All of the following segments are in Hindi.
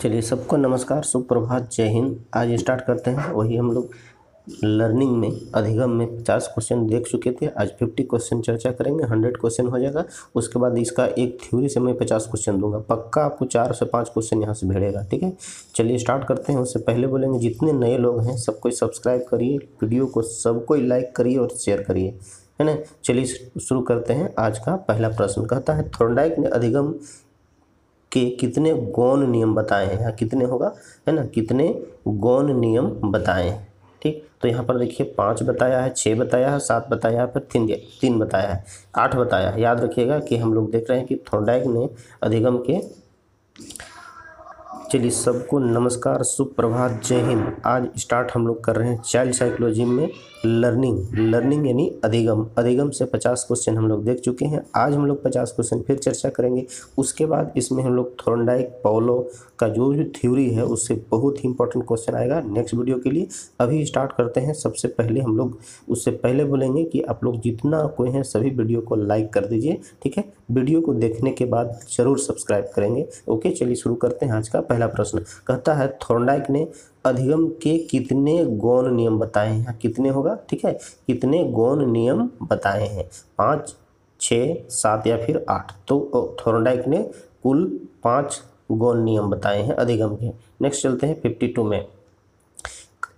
चलिए सबको नमस्कार, सुप्रभात, जय हिंद। आज स्टार्ट करते हैं। वही हम लोग लर्निंग में अधिगम में 50 क्वेश्चन देख चुके थे। आज 50 क्वेश्चन चर्चा करेंगे। 100 क्वेश्चन हो जाएगा। उसके बाद इसका एक थ्योरी से मैं 50 क्वेश्चन दूंगा। पक्का आपको 4 से 5 क्वेश्चन यहाँ से भिड़ेगा। ठीक है, चलिए स्टार्ट करते हैं। उससे पहले बोलेंगे जितने नए लोग हैं सबको सब्सक्राइब करिए, वीडियो को सबको लाइक करिए और शेयर करिए, है ना। चलिए शुरू करते हैं। आज का पहला प्रश्न कहता है, थॉर्नडाइक ने अधिगम के कितने गौण नियम बताए हैं। यहाँ कितने होगा, है ना, कितने गौण नियम बताए हैं। ठीक, तो यहाँ पर देखिए 5 बताया है, 6 बताया है, 7 बताया है, फिर 3 बताया है, 8 बताया है। याद रखिएगा कि हम लोग देख रहे हैं कि थॉर्नडाइक ने अधिगम के। चलिए सबको नमस्कार, सुप्रभात, जय हिंद। आज स्टार्ट हम लोग कर रहे हैं चाइल्ड साइकोलॉजी में लर्निंग यानी अधिगम से 50 क्वेश्चन हम लोग देख चुके हैं। आज हम लोग 50 क्वेश्चन फिर चर्चा करेंगे। उसके बाद इसमें हम लोग थॉर्नडाइक पाउलो का जो भी थ्योरी है उससे बहुत ही इंपॉर्टेंट क्वेश्चन आएगा नेक्स्ट वीडियो के लिए। अभी स्टार्ट करते हैं। सबसे पहले हम लोग उससे पहले बोलेंगे कि आप लोग जितना कोई हैं सभी वीडियो को लाइक कर दीजिए। ठीक है, वीडियो को देखने के बाद जरूर सब्सक्राइब करेंगे। ओके, चलिए शुरू करते हैं। आज का पहला प्रश्न कहता है, थॉर्नडाइक ने अधिगम के कितने गौण नियम बताए हैं। यहाँ कितने होगा, ठीक है, कितने गौण नियम बताए हैं। 5, 6, 7 या फिर 8। तो थॉर्नडाइक ने कुल 5 गौण नियम बताए हैं अधिगम के। नेक्स्ट चलते हैं 52 में।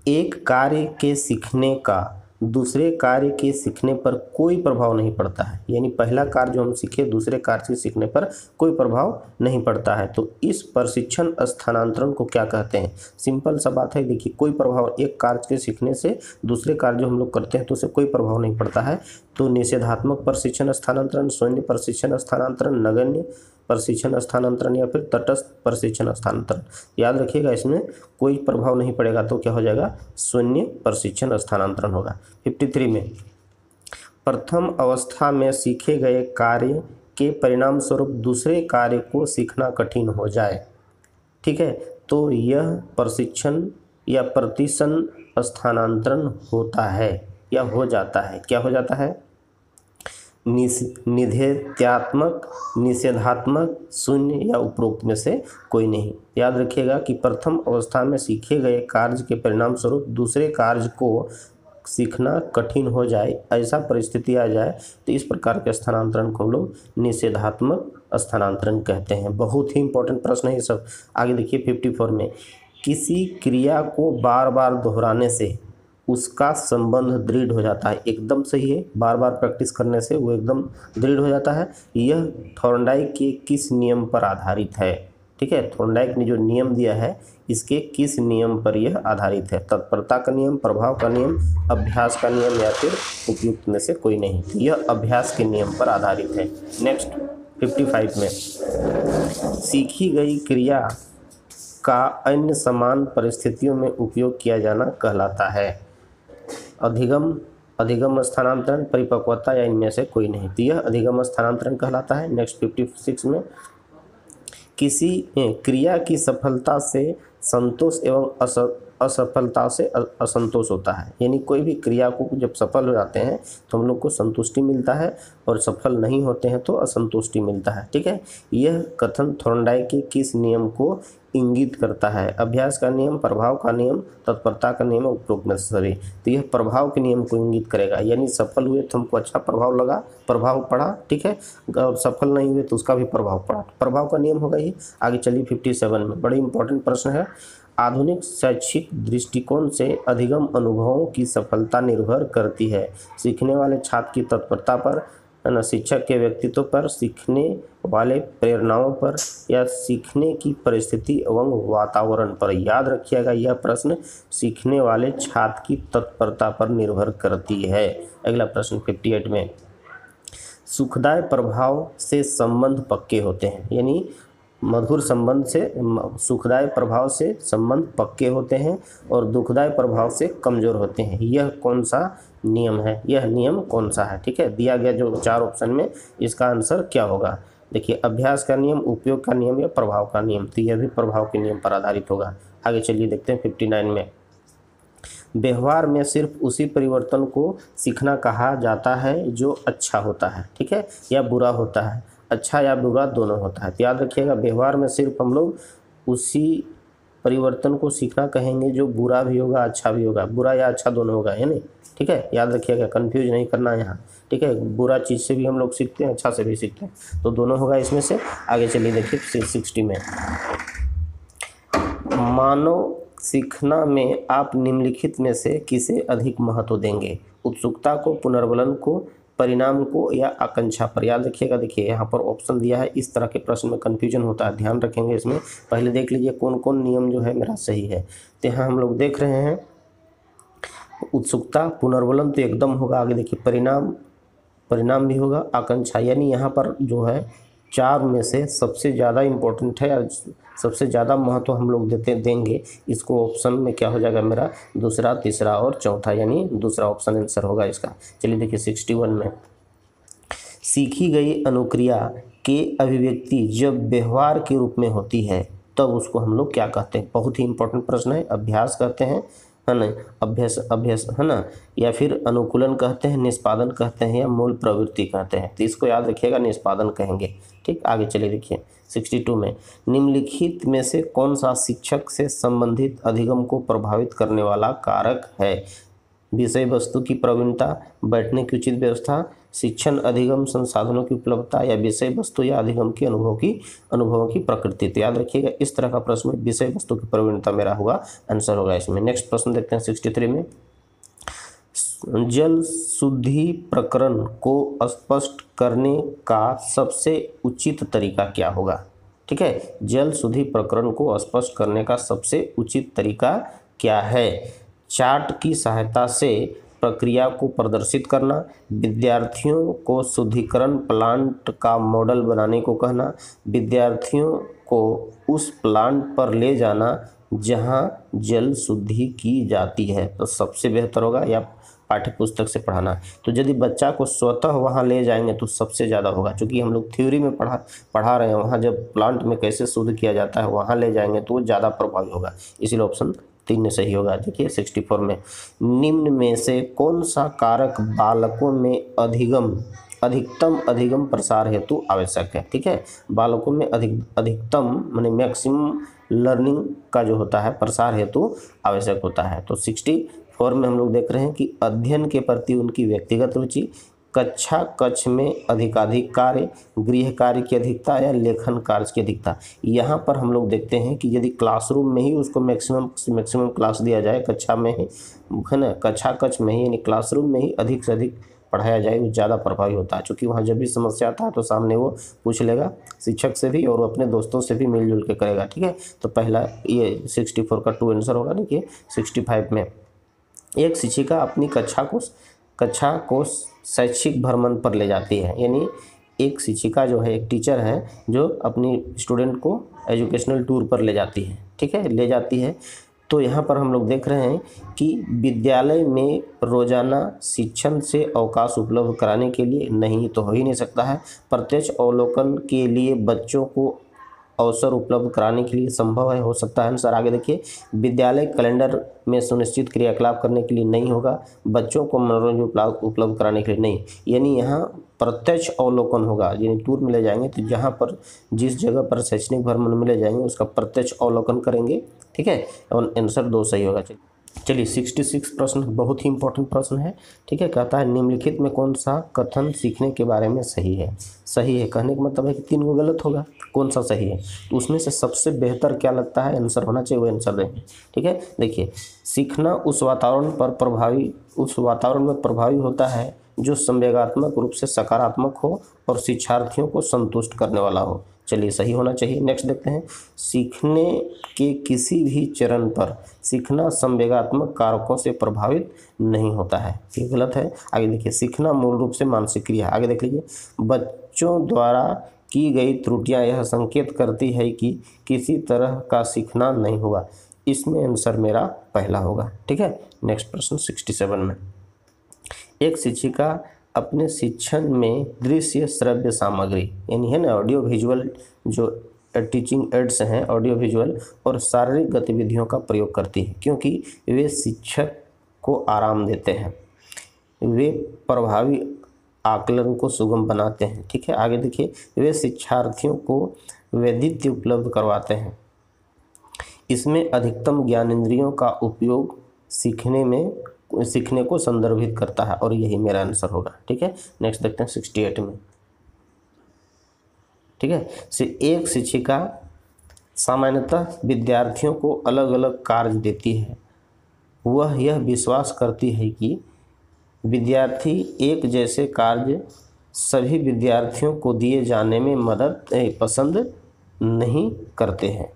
एक कार्य के सीखने का दूसरे कार्य के सीखने पर कोई प्रभाव नहीं पड़ता है। यानी पहला कार्य जो हम सीखे दूसरे कार्य से सीखने पर कोई प्रभाव नहीं पड़ता है। तो इस प्रशिक्षण स्थानांतरण को क्या कहते हैं। सिंपल सा बात है, देखिए कोई प्रभाव, एक कार्य के सीखने से दूसरे कार्य जो हम लोग करते हैं तो उससे कोई प्रभाव नहीं पड़ता है। तो निषेधात्मक प्रशिक्षण स्थानांतरण, शून्य प्रशिक्षण स्थानांतरण, नगण्य प्रशिक्षण स्थानांतरण या फिर तटस्थ प्रशिक्षण स्थानांतरण। याद रखिएगा इसमें कोई प्रभाव नहीं पड़ेगा तो क्या हो जाएगा, शून्य प्रशिक्षण स्थानांतरण होगा। 53 में, प्रथम अवस्था में सीखे गए कार्य के परिणाम स्वरूप दूसरे कार्य को सीखना कठिन हो जाए। ठीक है, तो यह प्रशिक्षण या प्रतिशन स्थानांतरण होता है या हो जाता है। क्या हो जाता है, निषेधात्मक, निषेधात्मक, शून्य या उपरोक्त में से कोई नहीं। याद रखिएगा कि प्रथम अवस्था में सीखे गए कार्य के परिणाम स्वरूप दूसरे कार्य को सीखना कठिन हो जाए, ऐसा परिस्थिति आ जाए तो इस प्रकार के स्थानांतरण को हम लोग निषेधात्मक स्थानांतरण कहते हैं। बहुत ही इंपॉर्टेंट प्रश्न है ये सब। आगे देखिए 54 में, किसी क्रिया को बार बार दोहराने से उसका संबंध दृढ़ हो जाता है। एकदम सही है, बार बार प्रैक्टिस करने से वो एकदम दृढ़ हो जाता है। यह थॉर्नडाइक के किस नियम पर आधारित है। ठीक है, थॉर्नडाइक ने जो नियम दिया है इसके किस नियम पर यह आधारित है। तत्परता का नियम, प्रभाव का नियम, अभ्यास का नियम या फिर उपयुक्त में से कोई नहीं। यह अभ्यास के नियम पर आधारित है। नेक्स्ट 55 में, सीखी गई क्रिया का अन्य समान परिस्थितियों में उपयोग किया जाना कहलाता है। अधिगम स्थानांतरण, परिपक्वता या इनमें से कोई नहीं। तो यह अधिगम स्थानांतरण कहलाता है। नेक्स्ट 56 में, किसी क्रिया की सफलता से संतोष एवं असफलता से असंतोष होता है। यानी कोई भी क्रिया को जब सफल हो जाते हैं तो हम लोग को संतुष्टि मिलता है और सफल नहीं होते हैं तो असंतुष्टि मिलता है। ठीक है, यह कथन थॉर्नडाइक के किस नियम को इंगित करता है। अभ्यास का नियम, प्रभाव का नियम, तत्परता का नियम, उपरोक्त में से सभी। तो यह प्रभाव के नियम को इंगित करेगा। यानी सफल हुए तो हमको अच्छा प्रभाव लगा, प्रभाव पड़ा, ठीक है, और सफल नहीं हुए तो उसका भी प्रभाव पड़ा। प्रभाव का नियम होगा ये। आगे चलिए 57 में, बड़ी इंपॉर्टेंट प्रश्न है। आधुनिक शैक्षिक दृष्टिकोण से अधिगम अनुभवों की सफलता निर्भर करती है सीखने वाले छात्र की तत्परता पर, न शिक्षक के व्यक्तित्व पर, सीखने वाले प्रेरणाओं पर या सीखने की परिस्थिति एवं वातावरण पर। याद रखिएगा यह प्रश्न सीखने वाले छात्र की तत्परता पर निर्भर करती है। अगला प्रश्न 58 में, सुखदायक प्रभाव से संबंध पक्के होते हैं। यानी मधुर संबंध से, सुखदायक प्रभाव से संबंध पक्के होते हैं और दुखदायक प्रभाव से कमजोर होते हैं। यह कौन सा नियम है, यह नियम कौन सा है। ठीक है, दिया गया जो 4 ऑप्शन में इसका आंसर क्या होगा। देखिए, अभ्यास का नियम, उपयोग का नियम या प्रभाव का नियम। तो यह भी प्रभाव के नियम पर आधारित होगा। आगे चलिए देखते हैं 59 में, व्यवहार में सिर्फ उसी परिवर्तन को सीखना कहा जाता है जो अच्छा होता है, ठीक है, या बुरा होता है। अच्छा या बुरा दोनों होता है। तो याद रखिएगा व्यवहार में सिर्फ हम लोग उसी परिवर्तन को सीखना कहेंगे जो बुरा भी होगा अच्छा भी होगा, बुरा या अच्छा दोनों होगा, है नहीं, ठीक है, याद रखिएगा, कंफ्यूज नहीं करना है यहाँ, ठीक है। बुरा चीज़ से भी हम लोग सीखते हैं, अच्छा से भी सीखते हैं, तो दोनों होगा इसमें से। आगे चलिए देखिए 60 में, मानव सीखना में आप निम्नलिखित में से किसे अधिक महत्व देंगे? उत्सुकता को, पुनर्बलन को, परिणाम को या आकांक्षा पर? याद रखिएगा, देखिए यहाँ पर ऑप्शन दिया है, इस तरह के प्रश्न में कन्फ्यूजन होता है, ध्यान रखेंगे इसमें। पहले देख लीजिए कौन कौन नियम जो है मेरा सही है। तो यहाँ हम लोग देख रहे हैं उत्सुकता, पुनर्बलन तो एकदम होगा। आगे देखिए परिणाम भी होगा, आकांक्षा, यानी यहाँ पर जो है 4 में से सबसे ज़्यादा इम्पोर्टेंट है और सबसे ज़्यादा महत्व हम लोग देंगे इसको। ऑप्शन में क्या हो जाएगा मेरा? दूसरा, तीसरा और चौथा, यानी दूसरा ऑप्शन आंसर होगा इसका। चलिए देखिए 61 में, सीखी गई अनुक्रिया के अभिव्यक्ति जब व्यवहार के रूप में होती है तब उसको हम लोग क्या कहते हैं? बहुत ही इंपॉर्टेंट प्रश्न है। अभ्यास कहते हैं, है ना, अभ्यास है ना, या फिर अनुकूलन कहते हैं, निष्पादन कहते हैं, या मूल प्रवृत्ति कहते हैं। तो इसको याद रखिएगा, निष्पादन कहेंगे, ठीक। आगे चलिए देखिए 62 में, निम्नलिखित में से कौन सा शिक्षक से संबंधित अधिगम को प्रभावित करने वाला कारक है? विषय वस्तु की प्रवीणता, बैठने की उचित व्यवस्था, शिक्षण अधिगम संसाधनों की उपलब्धता, या विषय वस्तु या अधिगम की अनुभवों की प्रकृति। तो याद रखिएगा, इस तरह का प्रश्न में विषय वस्तु की प्रवीणता मेरा होगा आंसर होगा इसमें। नेक्स्ट प्रश्न देखते हैं 63 में, जल शुद्धि प्रकरण को स्पष्ट करने का सबसे उचित तरीका क्या होगा? ठीक है, जल शुद्धि प्रकरण को स्पष्ट करने का सबसे उचित तरीका क्या है? चार्ट की सहायता से प्रक्रिया को प्रदर्शित करना, विद्यार्थियों को शुद्धिकरण प्लांट का मॉडल बनाने को कहना, विद्यार्थियों को उस प्लांट पर ले जाना जहां जल शुद्धि की जाती है। तो सबसे बेहतर होगा या पाठ्य पुस्तक से पढ़ाना। तो यदि बच्चा को स्वतः वहां ले जाएंगे तो सबसे ज़्यादा होगा, क्योंकि हम लोग थ्योरी में पढ़ा रहे हैं, वहाँ जब प्लांट में कैसे शुद्ध किया जाता है वहाँ ले जाएंगे तो वो ज़्यादा प्रभावी होगा। इसीलिए ऑप्शन 3 में सही होगा। देखिए 64 में, निम्न में से कौन सा कारक बालकों में अधिकतम अधिगम प्रसार हेतु आवश्यक है? ठीक है, बालकों में अधिकतम माने मैक्सिमम लर्निंग का जो होता है प्रसार हेतु आवश्यक होता है। तो 64 में हम लोग देख रहे हैं कि अध्ययन के प्रति उनकी व्यक्तिगत रुचि, कक्ष में अधिकाधिक कार्य, गृह कार्य की अधिकता या लेखन कार्य की अधिकता। यहाँ पर हम लोग देखते हैं कि यदि क्लासरूम में ही उसको मैक्सिमम क्लास दिया जाए, कक्षा में ही, है ना, कक्ष में ही यानी क्लासरूम में ही अधिक से अधिक पढ़ाया जाए, वो ज़्यादा प्रभावी होता है। क्योंकि वहाँ जब भी समस्या आता है तो सामने वो पूछ लेगा शिक्षक से भी और अपने दोस्तों से भी मिलजुल के करेगा। ठीक है, तो पहला ये 64 का 2 आंसर होगा। देखिए 65 में, एक शिक्षिका अपनी कक्षा को शैक्षिक भ्रमण पर ले जाती है, यानी एक शिक्षिका जो है, एक टीचर है जो अपनी स्टूडेंट को एजुकेशनल टूर पर ले जाती है। ठीक है, ले जाती है। तो यहाँ पर हम लोग देख रहे हैं कि विद्यालय में रोजाना शिक्षण से अवकाश उपलब्ध कराने के लिए नहीं तो हो ही नहीं सकता है। प्रत्यक्ष अवलोकन के लिए बच्चों को अवसर उपलब्ध कराने के लिए संभव है, हो सकता है आंसर। आगे देखिए, विद्यालय कैलेंडर में सुनिश्चित क्रियाकलाप करने के लिए नहीं होगा, बच्चों को मनोरंजन उपलब्ध कराने के लिए नहीं, यानी यहाँ प्रत्यक्ष अवलोकन होगा, यानी टूर में ले जाएंगे तो जहाँ पर जिस जगह पर शैक्षणिक भ्रमण में ले जाएंगे उसका प्रत्यक्ष अवलोकन करेंगे। ठीक है, और आंसर 2 सही होगा। चलिए 66 प्रश्न बहुत ही इंपॉर्टेंट प्रश्न है। ठीक है, कहता है निम्नलिखित में कौन सा कथन सीखने के बारे में सही है? सही है कहने का मतलब है कि 3 को गलत होगा, कौन सा सही है? तो उसमें से सबसे बेहतर क्या लगता है आंसर होना चाहिए, वो आंसर देंगे। ठीक है, देखिए, सीखना उस वातावरण में प्रभावी होता है जो संवेगात्मक रूप से सकारात्मक हो और शिक्षार्थियों को संतुष्ट करने वाला हो। चलिए सही होना चाहिए। नेक्स्ट देखते हैं, सीखने के किसी भी चरण पर सीखना संवेगात्मक कारकों से प्रभावित नहीं होता है, ये गलत है। आगे देखिए, सीखना मूल रूप से मानसिक क्रिया। आगे देख लीजिए, बच्चों द्वारा की गई त्रुटियां यह संकेत करती है कि किसी तरह का सीखना नहीं हुआ। इसमें आंसर मेरा पहला होगा। ठीक है, नेक्स्ट प्रश्न 67 में, एक शिक्षिका अपने शिक्षण में दृश्य श्रव्य सामग्री यानी है ना ऑडियो विजुअल जो टीचिंग एड्स हैं, ऑडियो विजुअल और शारीरिक गतिविधियों का प्रयोग करती है, क्योंकि वे शिक्षक को आराम देते हैं, वे प्रभावी आकलन को सुगम बनाते हैं। ठीक है, आगे देखिए, वे शिक्षार्थियों को वैदित्य उपलब्ध करवाते हैं, इसमें अधिकतम ज्ञानेंद्रियों का उपयोग सीखने को संदर्भित करता है, और यही मेरा आंसर होगा। ठीक है, नेक्स्ट देखते हैं 68 में। ठीक है, एक शिक्षिका सामान्यतः विद्यार्थियों को अलग अलग कार्य देती है। वह यह विश्वास करती है कि विद्यार्थी एक जैसे कार्य सभी विद्यार्थियों को दिए जाने में पसंद नहीं करते हैं।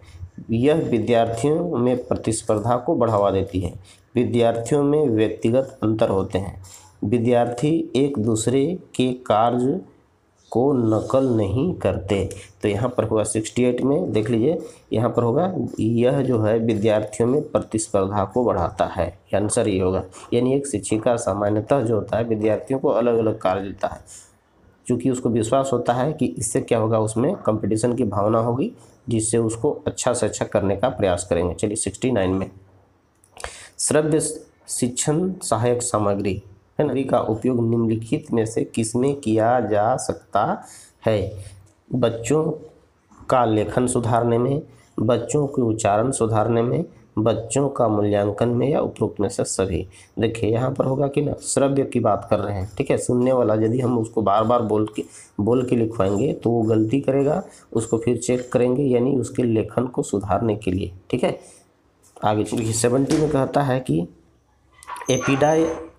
यह विद्यार्थियों में प्रतिस्पर्धा को बढ़ावा देती है। विद्यार्थियों में व्यक्तिगत अंतर होते हैं। विद्यार्थी एक दूसरे के कार्य को नकल नहीं करते। तो यहाँ पर होगा 68 में, देख लीजिए यहाँ पर होगा, यह जो है विद्यार्थियों में प्रतिस्पर्धा को बढ़ाता है, आंसर ये होगा। यानी एक शिक्षिका सामान्यतः जो होता है विद्यार्थियों को अलग अलग कार्य देता है, क्योंकि उसको विश्वास होता है कि इससे क्या होगा, उसमें कंपटीशन की भावना होगी, जिससे उसको अच्छा से अच्छा करने का प्रयास करेंगे। चलिए 69 में, श्रव्य शिक्षण सहायक सामग्री का उपयोग निम्नलिखित में से किसमें किया जा सकता है? बच्चों का लेखन सुधारने में, बच्चों के उच्चारण सुधारने में, बच्चों का मूल्यांकन में, या उपरोक्त में से सभी। देखिए यहाँ पर होगा कि ना, श्रव्य की बात कर रहे हैं। ठीक है, सुनने वाला यदि हम उसको बार बार बोल के लिखवाएंगे तो वो गलती करेगा, उसको फिर चेक करेंगे, यानी उसके लेखन को सुधारने के लिए। ठीक है, आगे चलिए 70 में कहता है कि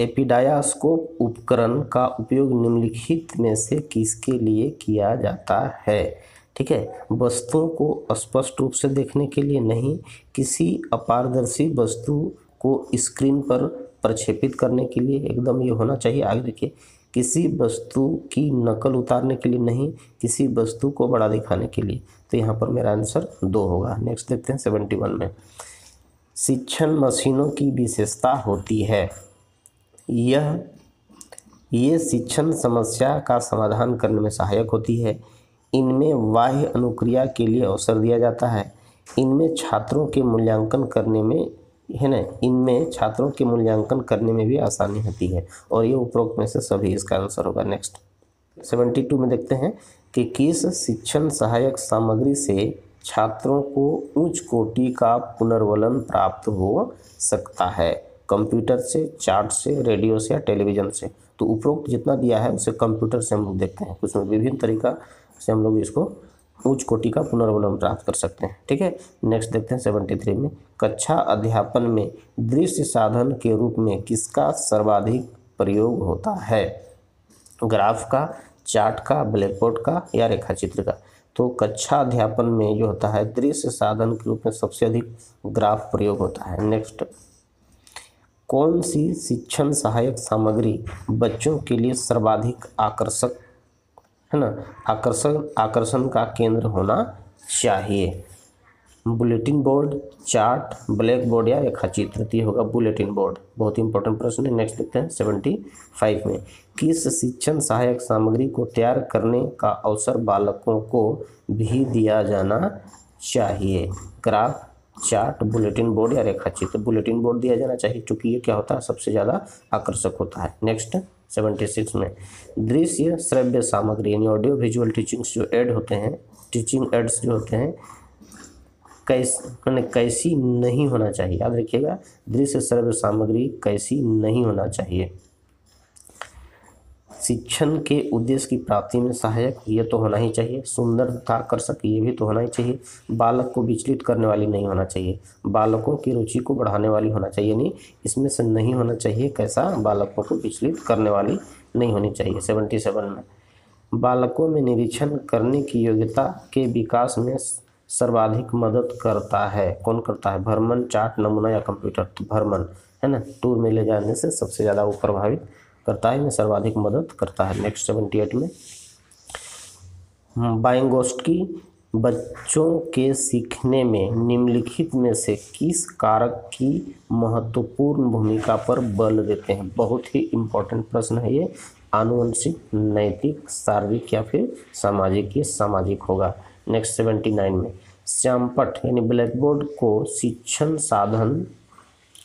एपिडायास्कोप उपकरण का उपयोग निम्नलिखित में से किसके लिए किया जाता है? ठीक है, वस्तुओं को स्पष्ट रूप से देखने के लिए नहीं, किसी अपारदर्शी वस्तु को स्क्रीन पर प्रक्षेपित करने के लिए, एकदम ये होना चाहिए। आगे देखिए, किसी वस्तु की नकल उतारने के लिए नहीं, किसी वस्तु को बड़ा दिखाने के लिए। तो यहाँ पर मेरा आंसर 2 होगा। नेक्स्ट देखते हैं 71 में, शिक्षण मशीनों की विशेषता होती है। ये शिक्षण समस्या का समाधान करने में सहायक होती है। इनमें बाह्य अनुक्रिया के लिए अवसर दिया जाता है। इनमें छात्रों के मूल्यांकन करने में भी आसानी होती है, और ये उपरोक्त में से सभी इसका आंसर होगा। नेक्स्ट 72 में देखते हैं कि किस शिक्षण सहायक सामग्री से छात्रों को उच्च कोटि का पुनर्वलन प्राप्त हो सकता है? कंप्यूटर से, चार्ट से, रेडियो से, या टेलीविज़न से। तो उपरोक्त जितना दिया है उसे कंप्यूटर से हम लोग देखते हैं, उसमें विभिन्न तरीका से हम लोग इसको उच्च कोटि का पुनर्वलन प्राप्त कर सकते हैं। ठीक है, नेक्स्ट देखते हैं 73 में, कक्षा अध्यापन में दृश्य साधन के रूप में किसका सर्वाधिक प्रयोग होता है? ग्राफ का, चार्ट का, ब्लैक बोर्ड का, या रेखाचित्र का? तो कक्षा अध्यापन में जो होता है दृश्य साधन के रूप में सबसे अधिक ग्राफ प्रयोग होता है। नेक्स्ट, कौन सी शिक्षण सहायक सामग्री बच्चों के लिए सर्वाधिक आकर्षक है ना, आकर्षण का केंद्र होना चाहिए? Bulletin board, chart, black board, या रेखाचित्र? ये होगा बुलेटिन बोर्ड। बहुत ही इंपॉर्टेंट प्रश्न है। नेक्स्ट देखते हैं 75 में, किस शिक्षण सहायक सामग्री को तैयार करने का अवसर बालकों को भी दिया जाना चाहिए? ग्राफ, चार्ट, बुलेटिन बोर्ड, या रेखाचित्र? बुलेटिन बोर्ड दिया जाना चाहिए, क्योंकि ये क्या होता है, सबसे ज़्यादा आकर्षक होता है। नेक्स्ट 76 में, दृश्य श्रव्य सामग्री यानी ऑडियो विजुअल टीचिंग्स जो एड होते हैं, टीचिंग एड्स जो होते हैं, कैसी नहीं होना चाहिए? याद रखिएगा, दृश्य श्रव्य सामग्री कैसी नहीं होना चाहिए? शिक्षण के उद्देश्य की प्राप्ति में सहायक, ये तो होना ही चाहिए। सुंदर तथा आकर्षक, ये भी तो होना ही चाहिए। बालक को विचलित करने वाली नहीं होना चाहिए। बालकों की रुचि को बढ़ाने वाली होना चाहिए। नहीं, इसमें से नहीं होना चाहिए कैसा, बालकों को विचलित करने वाली नहीं होनी चाहिए। 77 में, बालकों में निरीक्षण करने की योग्यता के विकास में सर्वाधिक मदद करता है? कौन करता है? भ्रमण, चार्ट, नमूना, या कंप्यूटर? तो भ्रमण है ना, टूर में ले जाने से सबसे ज़्यादा वो प्रभावित करता है, में सर्वाधिक मदद करता है। नेक्स्ट 78 में, वाइगोत्स्की बच्चों के सीखने में निम्नलिखित में से किस कारक की महत्वपूर्ण भूमिका पर बल देते हैं? बहुत ही इम्पोर्टेंट प्रश्न है ये। आनुवंशिक, नैतिक, शारीरिक, या फिर सामाजिक? ये सामाजिक होगा। नेक्स्ट 79 में, श्यामपट्ट यानी ब्लैक बोर्ड को शिक्षण साधन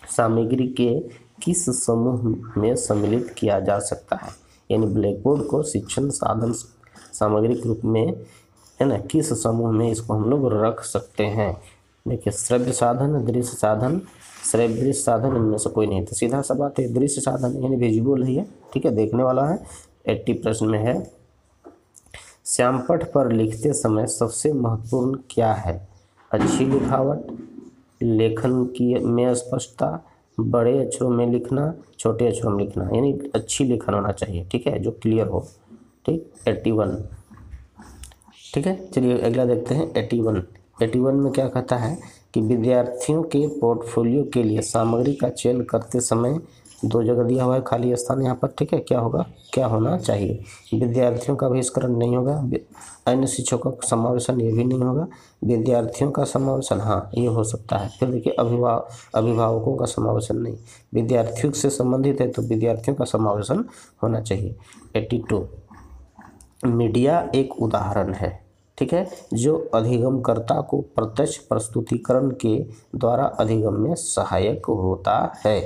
सामग्री के किस समूह में सम्मिलित किया जा सकता है? यानी ब्लैक बोर्ड को शिक्षण साधन सामग्री के रूप में है ना, किस समूह में इसको हम लोग रख सकते हैं? देखिए श्रव्य साधन, दृश्य साधन, श्रव्य दृश्य साधन, इनमें से कोई नहीं। तो सीधा सा बात है, दृश्य साधन यानी विजुअल है ये, ठीक है, देखने वाला है। 80 प्रश्न में है, श्यामपट्ट पर लिखते समय सबसे महत्वपूर्ण क्या है? अच्छी लिखावट, लेखन की में स्पष्टता, बड़े अक्षरों में लिखना, छोटे अक्षरों में लिखना, यानी अच्छी लेखन होना चाहिए, ठीक है, जो क्लियर हो, ठीक। 81, ठीक है। चलिए अगला देखते हैं 81। 81 में क्या कहता है कि विद्यार्थियों के पोर्टफोलियो के लिए सामग्री का चयन करते समय, दो जगह दिया हुआ है खाली स्थान यहाँ पर, ठीक है, क्या होगा, क्या होना चाहिए? विद्यार्थियों का बहिष्करण नहीं होगा, अन्य शिक्षकों का समावेशन ये भी नहीं होगा, विद्यार्थियों का समावेशन हाँ ये हो सकता है। फिर देखिए अभिभावकों का समावेशन नहीं, विद्यार्थियों से संबंधित है तो विद्यार्थियों का समावेशन होना चाहिए। 82, मीडिया एक उदाहरण है, ठीक है, जो अधिगमकर्ता को प्रत्यक्ष प्रस्तुतिकरण के द्वारा अधिगम में सहायक होता है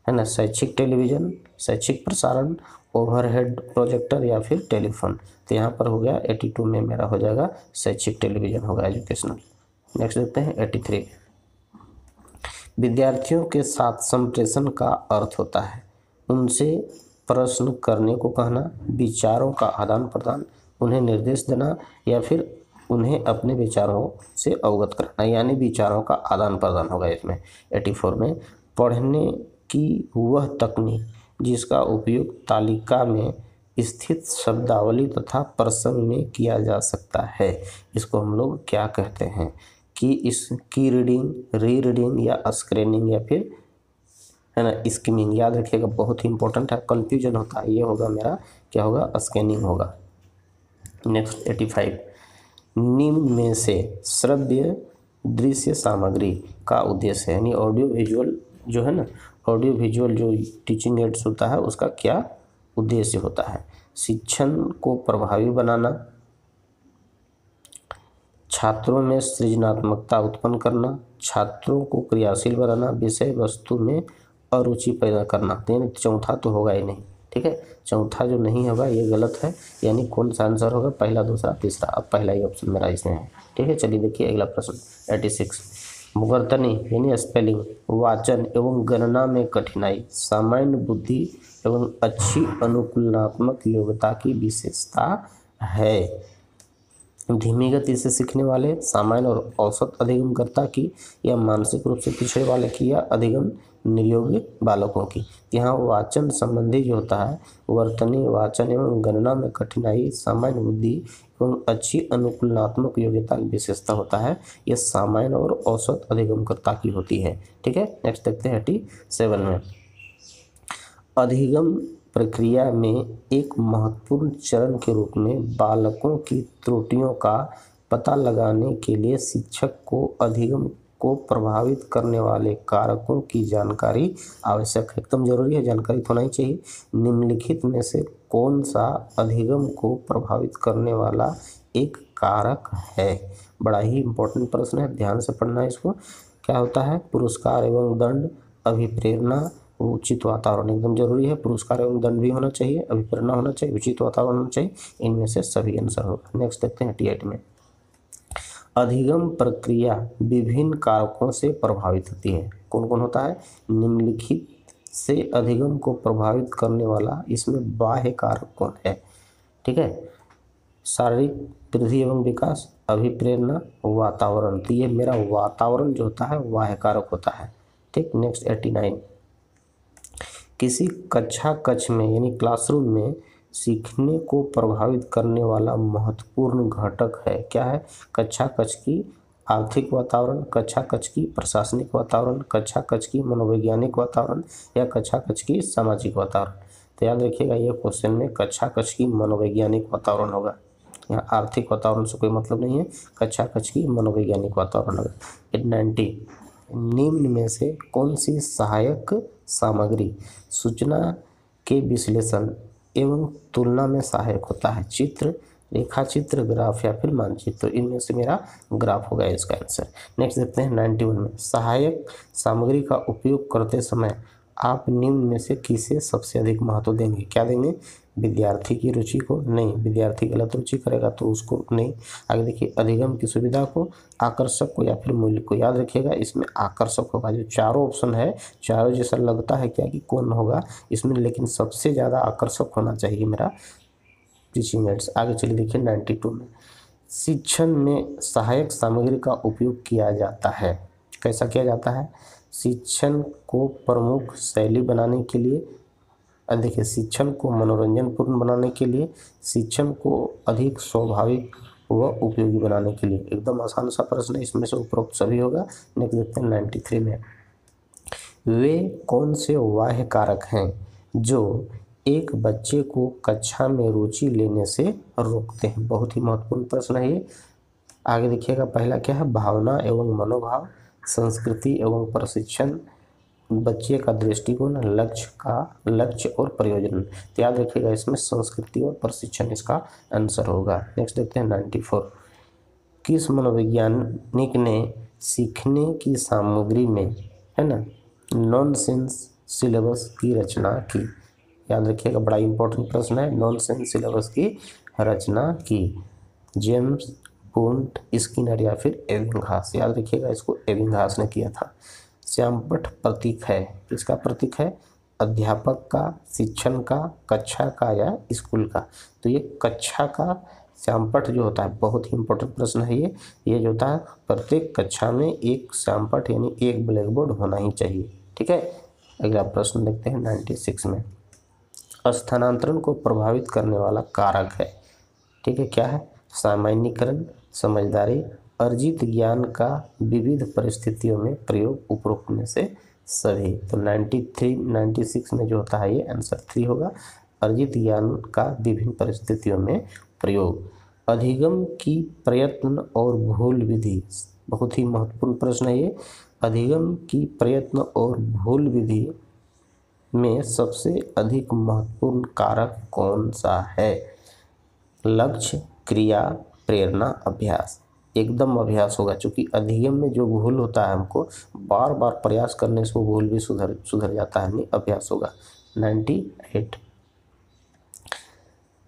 ना। शैक्षिक टेलीविज़न, शैक्षिक प्रसारण, ओवरहेड प्रोजेक्टर या फिर टेलीफोन। तो यहाँ पर हो गया 82 में मेरा हो जाएगा शैक्षिक टेलीविज़न होगा, एजुकेशनल। नेक्स्ट देखते हैं 83। विद्यार्थियों के साथ संप्रेषण का अर्थ होता है उनसे प्रश्न करने को कहना, विचारों का आदान प्रदान, उन्हें निर्देश देना या फिर उन्हें अपने विचारों से अवगत कराना, यानी विचारों का आदान प्रदान होगा इसमें। 84 में पढ़ने की वह तकनीक जिसका उपयोग तालिका में स्थित शब्दावली तथा प्रसंग में किया जा सकता है, इसको हम लोग क्या कहते हैं? कि इसकी रीडिंग, री रीडिंग या स्क्रीनिंग या फिर है ना स्किमिंग। याद रखिएगा, बहुत ही इंपॉर्टेंट है, कंफ्यूजन होता है। ये होगा मेरा क्या होगा, स्कैनिंग होगा। नेक्स्ट 85, निम्न में से श्रव्य दृश्य सामग्री का उद्देश्य है, यानी ऑडियो विजुअल जो है ना, ऑडियो विजुअल जो टीचिंग एड्स होता है उसका क्या उद्देश्य होता है? शिक्षण को प्रभावी बनाना, छात्रों में सृजनात्मकता उत्पन्न करना, छात्रों को क्रियाशील बनाना, विषय वस्तु में अरुचि पैदा करना। तो यानी चौथा तो होगा ही नहीं, ठीक है, चौथा जो नहीं होगा ये गलत है। यानी कौन सा आंसर होगा? पहला, दूसरा, तीसरा। अब पहला ही ऑप्शन मेरा इसमें है, ठीक है। चलिए देखिए अगला प्रश्न 86। मुगर्तनी यानी स्पेलिंग, वाचन एवं गणना में कठिनाई, सामान्य बुद्धि एवं अच्छी अनुकूलनात्मक योग्यता की विशेषता है। धीमी गति से सीखने वाले, सामान्य और औसत अधिगमकर्ता की, या मानसिक रूप से पिछड़े वाले की, या अधिगम निर्योग्य बालकों की। यहाँ वाचन संबंधी जो होता है, वर्तनी, वाचन एवं गणना में कठिनाई, सामान्य बुद्धि एवं अच्छी अनुकूलनात्मक योग्यता की विशेषता होता है, ये सामान्य और औसत अधिगमकर्ता की होती है, ठीक है। नेक्स्ट देखते हैं 87 में, अधिगम प्रक्रिया में एक महत्वपूर्ण चरण के रूप में बालकों की त्रुटियों का पता लगाने के लिए शिक्षक को अधिगम को प्रभावित करने वाले कारकों की जानकारी आवश्यक है। एकदम जरूरी है, जानकारी तो होना ही चाहिए। निम्नलिखित में से कौन सा अधिगम को प्रभावित करने वाला एक कारक है? बड़ा ही इंपॉर्टेंट प्रश्न है, ध्यान से पढ़ना है इसको। क्या होता है? पुरस्कार एवं दंड, अभिप्रेरणा, उचित वातावरण। एकदम जरूरी है, पुरस्कार एवं दंड भी होना चाहिए, अभिप्रेरणा होना चाहिए, उचित वातावरण होना चाहिए। इनमें से सभी आंसर होगा। नेक्स्ट देखते हैं 88 में, अधिगम प्रक्रिया विभिन्न कारकों से प्रभावित होती है। कौन कौन होता है? निम्नलिखित से अधिगम को प्रभावित करने वाला इसमें बाह्य कारक कौन है? ठीक है, शारीरिक वृद्धि एवं विकास, अभिप्रेरणा, वातावरण। तो ये मेरा वातावरण जो होता है बाह्य कारक होता है, ठीक। नेक्स्ट 89, किसी कक्षा कक्ष में यानी क्लासरूम में सीखने को प्रभावित करने वाला महत्वपूर्ण घटक है। क्या है? कक्षा कक्ष की आर्थिक वातावरण, कक्षा कक्ष की प्रशासनिक वातावरण, कक्षा कक्ष की मनोवैज्ञानिक वातावरण, या कक्षा कक्ष की सामाजिक वातावरण। तो याद रखिएगा ये क्वेश्चन में कक्षा कक्ष की मनोवैज्ञानिक वातावरण होगा। यहाँ आर्थिक वातावरण से कोई मतलब नहीं है, कक्षा कक्ष की मनोवैज्ञानिक वातावरण होगा। 90, निम्न में से कौन सी सहायक सामग्री सूचना के विश्लेषण एवं तुलना में सहायक होता है? चित्र, रेखा चित्र, ग्राफ या फिर मानचित्र। इनमें से मेरा ग्राफ होगा इसका आंसर। नेक्स्ट देखते हैं 91 में, सहायक सामग्री का उपयोग करते समय आप निम्न में से किसे सबसे अधिक महत्व देंगे? क्या देंगे? विद्यार्थी की रुचि को? नहीं, विद्यार्थी गलत रुचि करेगा तो उसको नहीं। आगे देखिए, अधिगम की सुविधा को, आकर्षक को या फिर मूल्य को। याद रखिएगा इसमें आकर्षक होगा। जो चारों ऑप्शन है, चारों जैसा लगता है क्या कि कौन होगा इसमें, लेकिन सबसे ज़्यादा आकर्षक होना चाहिए मेरा टीचिंग एड्स। आगे चलिए देखिए 92 में, शिक्षण में सहायक सामग्री का उपयोग किया जाता है। कैसा किया जाता है? शिक्षण को प्रमुख शैली बनाने के लिए, देखिए शिक्षण को मनोरंजनपूर्ण बनाने के लिए, शिक्षण को अधिक स्वाभाविक व उपयोगी बनाने के लिए। एकदम आसान सा प्रश्न है, इसमें से उपरोक्त सभी होगा। नेक्स्ट देखते हैं 93 में, वे कौन से बाह्य कारक हैं जो एक बच्चे को कक्षा में रुचि लेने से रोकते हैं? बहुत ही महत्वपूर्ण प्रश्न है ये। आगे देखिएगा, पहला क्या है? भावना एवं मनोभाव, संस्कृति एवं प्रशिक्षण, बच्चे का दृष्टिकोण, लक्ष्य और प्रयोजन। तो याद रखिएगा इसमें संस्कृति और प्रशिक्षण इसका आंसर होगा। नेक्स्ट देखते हैं 94, किस मनोवैज्ञानिक ने सीखने की सामग्री में, है ना, नॉनसेंस सिलेबस की रचना की? याद रखिएगा, बड़ा इंपॉर्टेंट प्रश्न है। नॉनसेंस सिलेबस की रचना की जेम्स बॉन्ड, स्किनर या फिर एबिंगहास? याद रखिएगा इसको एबिंगहास ने किया था। श्यामपट्ट प्रतीक है, किसका प्रतीक है? अध्यापक का, शिक्षण का, कक्षा का या स्कूल का? तो ये कक्षा का श्यामपट्ट जो होता है, बहुत ही इंपॉर्टेंट प्रश्न है ये जो होता है, प्रत्येक कक्षा में एक श्यामपट्ट यानी एक ब्लैक बोर्ड होना ही चाहिए। ठीक है, अगला प्रश्न देखते हैं 96 में, स्थानांतरण को प्रभावित करने वाला कारक है। ठीक है, क्या है? सामान्यीकरण, समझदारी, अर्जित ज्ञान का विविध परिस्थितियों में प्रयोग, उपरोक्त में से सभी। तो 96 में जो होता है ये आंसर 3 होगा, अर्जित ज्ञान का विभिन्न परिस्थितियों में प्रयोग। अधिगम की प्रयत्न और भूल विधि, बहुत ही महत्वपूर्ण प्रश्न है ये। अधिगम की प्रयत्न और भूल विधि में सबसे अधिक महत्वपूर्ण कारक कौन सा है? लक्ष्य, क्रिया, प्रेरणा, अभ्यास? एकदम अभ्यास होगा, क्योंकि अधिगम में जो भूल होता है हमको बार बार प्रयास करने से वो भूल भी सुधर जाता है, नहीं अभ्यास होगा। 98,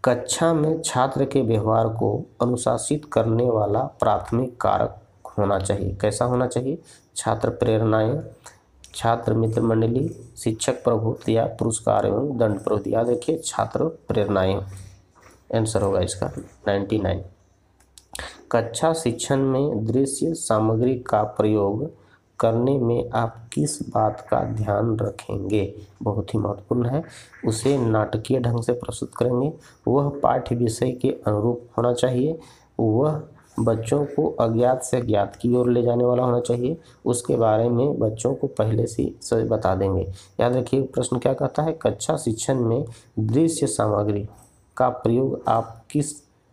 कक्षा में छात्र के व्यवहार को अनुशासित करने वाला प्राथमिक कारक होना चाहिए। कैसा होना चाहिए? छात्र प्रेरणाएं, छात्र मित्र मंडली, शिक्षक प्रभुत्व या पुरस्कार एवं दंड प्रवृत्ति? याद रखिए छात्र प्रेरणाएं आंसर होगा इसका 99। कक्षा शिक्षण में दृश्य सामग्री का प्रयोग करने में आप किस बात का ध्यान रखेंगे? बहुत ही महत्वपूर्ण है। उसे नाटकीय ढंग से प्रस्तुत करेंगे, वह पाठ्य विषय के अनुरूप होना चाहिए, वह बच्चों को अज्ञात से ज्ञात की ओर ले जाने वाला होना चाहिए, उसके बारे में बच्चों को पहले से बता देंगे। याद रखिए प्रश्न क्या कहता है? कक्षा शिक्षण में दृश्य सामग्री का प्रयोग आप किस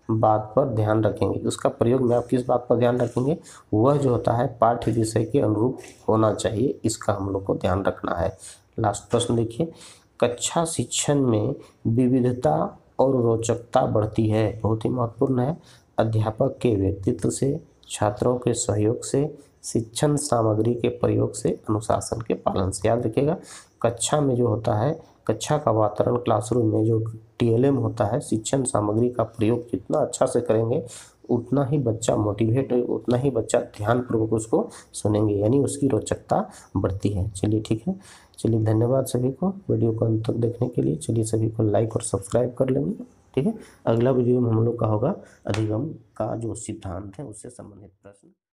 बात पर ध्यान रखेंगे? उसका प्रयोग में आप किस बात पर ध्यान रखेंगे? वह जो होता है पाठ्य विषय के अनुरूप होना चाहिए, इसका हम लोग को ध्यान रखना है। लास्ट प्रश्न देखिए, कक्षा शिक्षण में विविधता और रोचकता बढ़ती है, बहुत ही महत्वपूर्ण है, अध्यापक के व्यक्तित्व से, छात्रों के सहयोग से, शिक्षण सामग्री के प्रयोग से, अनुशासन के पालन से। याद रखिएगा कक्षा में जो होता है, कक्षा का वातावरण, क्लासरूम में जो टीएलएम होता है, शिक्षण सामग्री का प्रयोग जितना अच्छा से करेंगे उतना ही बच्चा मोटिवेट हो, उतना ही बच्चा ध्यानपूर्वक उसको सुनेंगे, यानी उसकी रोचकता बढ़ती है। चलिए ठीक है, चलिए धन्यवाद सभी को वीडियो को अंत तक देखने के लिए। चलिए सभी को लाइक और सब्सक्राइब कर लेंगे। ठीक है, अगला वीडियो में हम लोग का होगा अधिगम का जो सिद्धांत है उससे संबंधित प्रश्न।